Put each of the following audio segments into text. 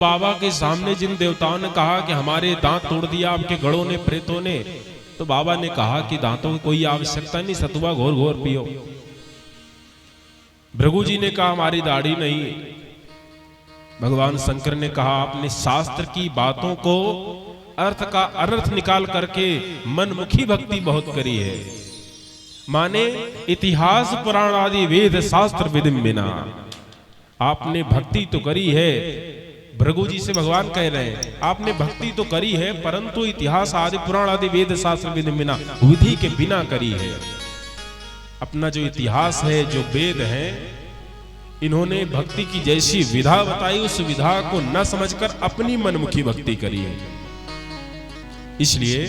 बाबा के सामने जिन देवताओं ने कहा कि हमारे दांत तोड़ दिया आपके गढ़ों ने, प्रेतों ने, तो बाबा ने कहा कि दांतों की कोई आवश्यकता नहीं, सतुआ घोर घोर पियो। भृगु जी ने कहा हमारी दाढ़ी नहीं। भगवान शंकर ने कहा आपने शास्त्र की बातों को अर्थ का अनर्थ निकाल करके मनमुखी भक्ति बहुत करी है। माने इतिहास पुराण आदि वेद शास्त्र विधिम बिना आपने भक्ति तो करी है। भृगु जी से भगवान कह रहे हैं आपने भक्ति तो करी है परंतु इतिहास आदि पुराण आदि वेद शास्त्र विधि बिना, विधि के बिना करी है। अपना जो इतिहास है, जो वेद है, इन्होंने भक्ति की जैसी विधा बताई उस विधा को न समझकर अपनी मनमुखी भक्ति करी है। इसलिए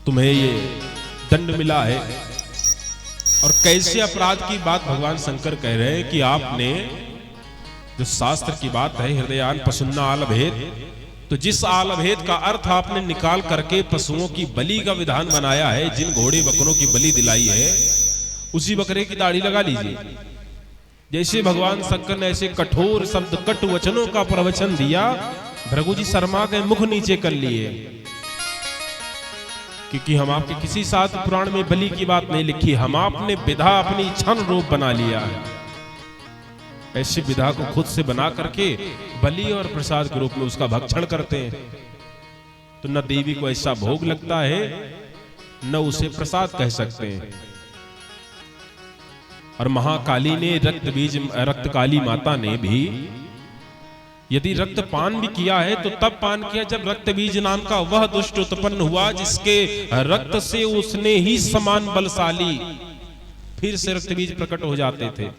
तुम्हें ये दंड मिला है। और कैसे अपराध की बात भगवान शंकर कह रहे हैं कि आपने जो शास्त्र की बात है हृदयान पशुन्ना आलभेद, तो जिस आलभेद का अर्थ आपने निकाल करके पशुओं की बलि का विधान बनाया है, जिन घोड़े बकरों की बलि दिलाई है उसी बकरे की दाढ़ी लगा लीजिए। जैसे भगवान शंकर ने ऐसे कठोर शब्द कटु वचनों का प्रवचन दिया, भृगु जी शर्मा के मुख नीचे कर लिए, क्योंकि हम आपके किसी शास्त्र पुराण में बलि की बात नहीं लिखी, हम आपने विधा अपनी इच्छा रूप बना लिया है। ऐसी विधा को खुद से बना करके बलि और प्रसाद के रूप में उसका भक्षण करते हैं। तो न देवी को ऐसा भोग लगता है न उसे प्रसाद कह सकते हैं। और महाकाली ने रक्तकाली माता ने भी यदि रक्त पान भी किया है तो तब पान किया जब रक्त बीज नाम का वह दुष्ट उत्पन्न हुआ जिसके रक्त से उसने ही समान बलशाली फिर से रक्त बीज प्रकट हो जाते थे।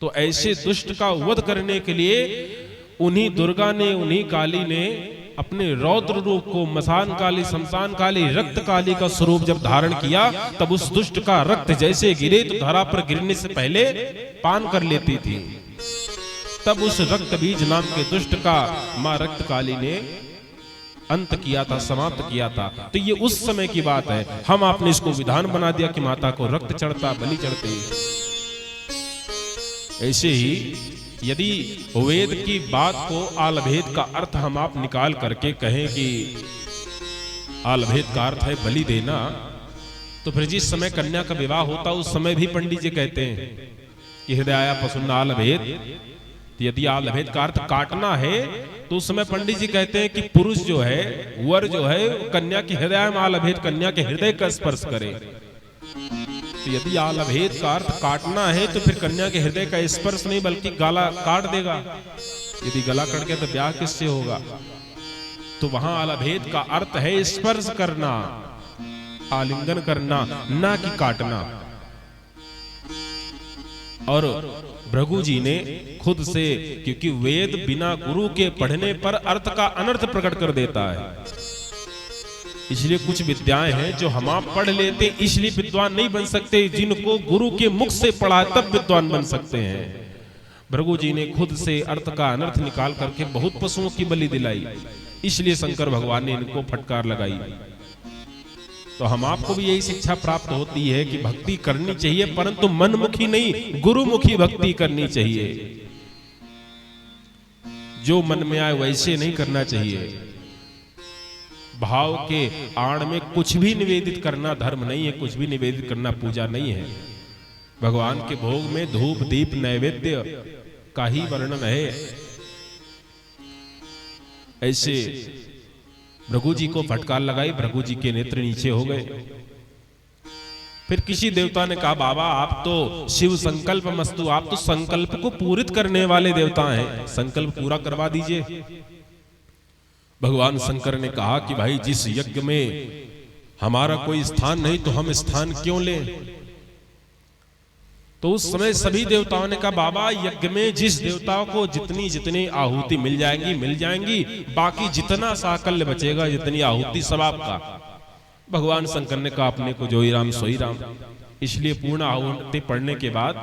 तो ऐसे दुष्ट का वध करने के लिए उन्हीं दुर्गा ने, उन्हीं काली ने अपने रौद्र रूप को मसान काली, शमशान काली, रक्त काली का स्वरूप जब धारण किया, तब उस दुष्ट का रक्त जैसे गिरे तो धरा पर गिरने से पहले पान कर लेती थी। तब उस रक्त बीज नाम के दुष्ट का मां रक्त काली ने अंत किया था, समाप्त किया था। तो ये उस समय की बात है। हम आपने इसको विधान बना दिया कि माता को रक्त चढ़ता, बलि चढ़ते। ऐसे ही यदि वेद की बात को आलभेद का अर्थ हम आप निकाल करके कहें कि आलभेद का अर्थ है बलि देना, तो फिर जिस समय कन्या का विवाह होता उस समय भी पंडित जी कहते हैं कि हृदयाया पशुन्ना आलभेद। यदि आलभेद का अर्थ काटना है तो उस समय पंडित जी कहते हैं कि पुरुष जो है, वर जो है, कन्या की हृदय में आलभेद, कन्या के हृदय का स्पर्श करे। तो यदि आलभेद का अर्थ काटना है तो फिर कन्या के हृदय का स्पर्श नहीं बल्कि गला काट देगा। यदि गला कट गया तो ब्याह किससे होगा? तो वहां आलभेद का अर्थ है स्पर्श करना, आलिंगन करना, ना कि काटना। और भृगु जी ने खुद से, क्योंकि वेद बिना गुरु के पढ़ने पर अर्थ का अनर्थ प्रकट कर देता है, इसलिए कुछ विद्याएं हैं जो हम आप पढ़ लेते इसलिए विद्वान नहीं बन सकते, जिनको गुरु के मुख से पढ़ा तब विद्वान बन सकते हैं। भृगु जी ने खुद से अर्थ का अनर्थ निकाल करके बहुत पशुओं की बलि दिलाई, इसलिए शंकर भगवान ने इनको फटकार लगाई। तो हम आपको भी यही शिक्षा प्राप्त होती है कि भक्ति करनी चाहिए परंतु मनमुखी नहीं, गुरुमुखी भक्ति करनी चाहिए। जो मन में आए वैसे नहीं करना चाहिए। भाव के आड़ में कुछ भी निवेदित करना धर्म नहीं है, कुछ भी निवेदित करना पूजा नहीं है। भगवान के भोग में धूप दीप नैवेद्य का ही वर्णन है। ऐसे भृगु जी को फटकार लगाई, भृगु जी के नेत्र नीचे हो गए। फिर किसी देवता ने कहा बाबा आप तो शिव संकल्प मस्तु, आप तो संकल्प को पूरित करने वाले देवता हैं, संकल्प पूरा करवा दीजिए। भगवान शंकर ने कहा कि भाई जिस यज्ञ में हमारा कोई स्थान नहीं तो हम स्थान क्यों लें? तो उस समय सभी देवताओं ने कहा बाबा यज्ञ में जिस देवताओं को जितनी जितनी आहुति मिल जाएंगी, बाकी जितना साकल्य बचेगा, जितनी आहुति सब आपका। भगवान शंकर ने कहा अपने को जो ही राम सोई राम। इसलिए पूर्ण आहुति पढ़ने के बाद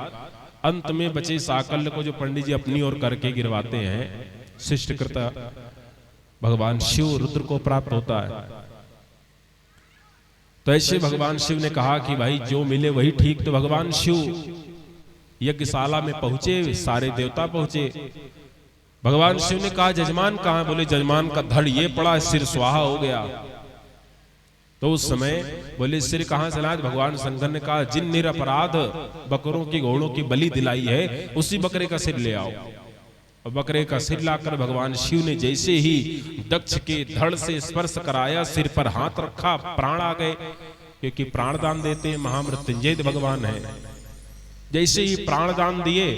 अंत में बचे साकल्य को जो पंडित जी अपनी ओर करके गिरवाते हैं, शिष्टकृत भगवान शिव रुद्र को प्राप्त होता है। तो ऐसे भगवान शिव ने कहा कि भाई जो मिले वही ठीक। तो भगवान शिव यज्ञशाला में पहुंचे, सारे देवता पहुंचे। भगवान शिव ने कहा जजमान कहां? बोले जजमान का धड़ ये पड़ा, सिर स्वाहा हो गया। तो उस समय बोले सिर कहां से लाए? भगवान शंकर ने कहा जिन निरपराध बकरों की घोड़ों की बलि दिलाई है उसी बकरे का सिर ले आओ। और बकरे का सिर लाकर भगवान शिव ने जैसे ही दक्ष के धड़ से स्पर्श कराया, सिर पर हाथ रखा, प्राण आ गए, क्योंकि प्राण दान देते हैं महामृत्युंजय भगवान है। जैसे ही प्राण दान दिए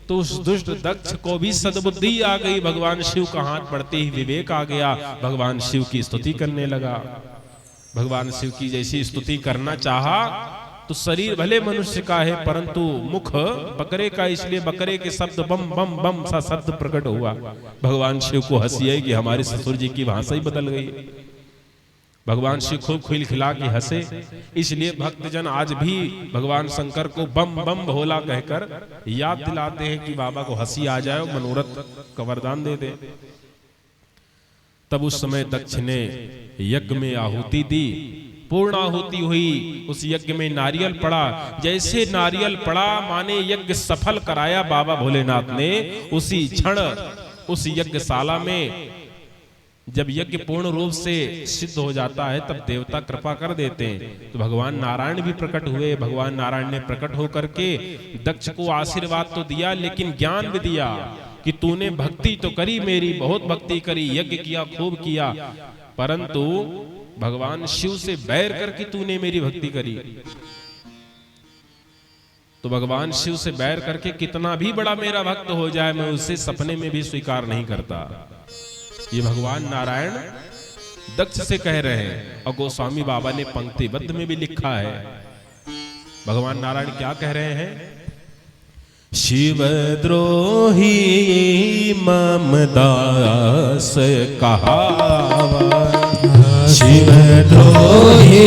तो उस दुष्ट दक्ष को भी सद्बुद्धि आ गई। भगवान शिव का हाथ पड़ते ही विवेक आ गया, भगवान शिव की स्तुति करने लगा। भगवान शिव की जैसी स्तुति करना चाहा तो शरीर भले मनुष्य का है परंतु मुख बकरे का, इसलिए बकरे के शब्द बम बम बम सा शब्द प्रकट हुआ। भगवान शिव को हंसी आई कि हमारे ससुर जी की भाषा ही बदल गई। भगवान शिव खूब खिलखिला के हंसे, इसलिए भक्तजन आज भी भगवान शंकर को बम बम भोला कहकर याद दिलाते हैं कि बाबा को हंसी आ जाए, मनोरथ का वरदान दे दे। तब उस समय दक्ष ने यज्ञ में आहुति दी, पूर्ण आहुति हुई। उस यज्ञ में नारियल पड़ा, जैसे नारियल पड़ा माने यज्ञ सफल कराया बाबा भोलेनाथ ने। उसी क्षण उस यज्ञशाला में जब यज्ञ पूर्ण रूप से सिद्ध हो जाता है तब देवता कृपा कर देते हैं। तो भगवान नारायण भी प्रकट हुए। भगवान नारायण ने प्रकट होकर के दक्ष को आशीर्वाद तो दिया लेकिन ज्ञान भी दिया कि तूने भक्ति तो करी, मेरी बहुत भक्ति करी, यज्ञ किया, खूब किया, परंतु भगवान शिव से बैर करके तूने मेरी भक्ति करी। तो भगवान शिव से बैर करके कितना भी बड़ा मेरा भक्त हो जाए मैं उसे सपने में भी स्वीकार नहीं करता। ये भगवान नारायण दक्ष से कह रहे हैं और गोस्वामी बाबा ने पंक्तिबद्ध में भी लिखा है। भगवान नारायण क्या कह रहे हैं? शिवद्रोही मम दास कहावा, शिवद्रोही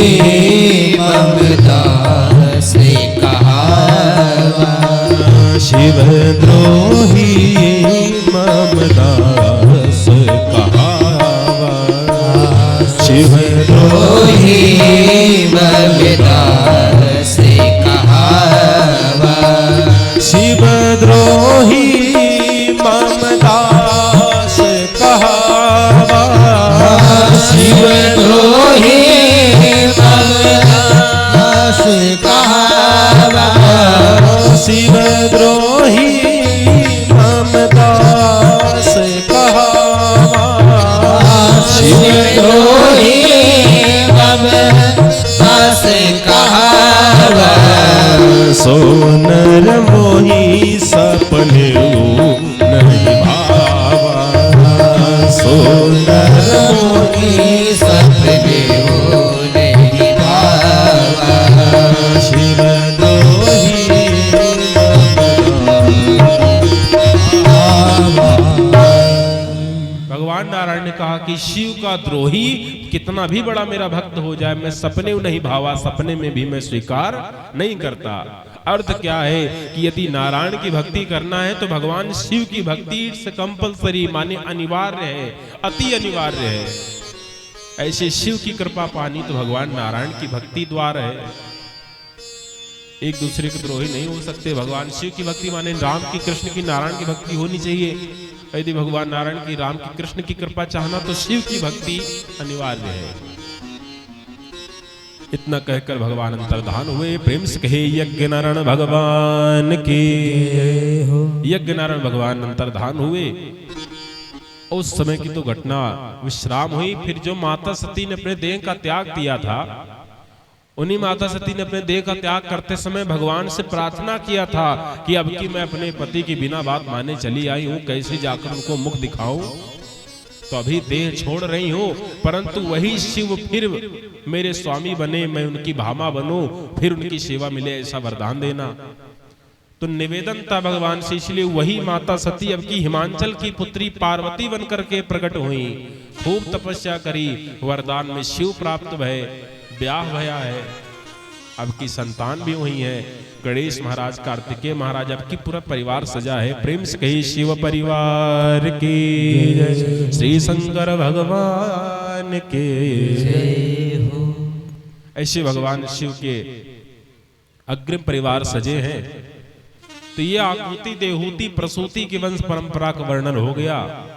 मम दास कहावा, शिवद्रोही मम दास कहावा, शिवद्रोही मम दास कहावा, शिवद्रोही मम दास कहावा, शिवद्रोही मम दास कहावा, शिवद्रोही मम दास कहावा, शिवद्रोही मम दास कहावा, सोनर मोही सपने नहीं भावा, सोनर मोही सपने नहीं भावा, शिवद्रोही भगवान नारायण ने कहा कि शिव का द्रोही कितना भी बड़ा मेरा भक्त हो जाए मैं सपने नहीं भावा, सपने में भी मैं स्वीकार नहीं करता। अर्थ क्या है कि यदि नारायण की भक्ति करना है तो भगवान शिव की भक्ति इट्स कंपलसरी, माने अनिवार्य है, अति अनिवार्य है। ऐसे शिव की कृपा पानी तो भगवान नारायण की भक्ति द्वार है। एक दूसरे के द्रोही नहीं हो सकते। भगवान शिव की भक्ति माने राम की, कृष्ण की, नारायण की भक्ति होनी चाहिए। यदि भगवान नारायण की, राम की, कृष्ण की कृपा चाहना तो शिव की भक्ति अनिवार्य है। इतना कहकर भगवान अंतर्धान हुए। प्रेम से कहे यज्ञ नारायण भगवान के, यज्ञ नारायण भगवान अंतर्धान हुए। उस समय की तो घटना विश्राम हुई। फिर जो माता सती ने अपने देह का त्याग दिया था, उन्हीं माता सती ने अपने देह का त्याग करते समय भगवान से प्रार्थना किया था कि अब की मैं अपने पति की बिना बात माने चली आई हूं, कैसे जाकर उनको मुख दिखाऊं। तो अभी देह छोड़ रही हूं, परंतु वही शिव फिर मेरे स्वामी बने, मैं उनकी भामा बनूं, फिर उनकी सेवा मिले, ऐसा वरदान देना। तो निवेदन था भगवान से, इसलिए वही माता सती अब की हिमांचल की पुत्री पार्वती बनकर के प्रकट हुई। खूब तपस्या करी, वरदान में शिव प्राप्त भय, ब्याह भया है, अब की संतान भी हुई है। गणेश महाराज, कार्तिकेय महाराज, अब की पूरा परिवार सजा है। प्रेम से कही शिव परिवार की जय, श्री शंकर भगवान के जय हो। ऐसे भगवान शिव के अग्रिम परिवार सजे हैं। तो ये आकृति देहूति प्रसूति की वंश परंपरा का वर्णन हो गया।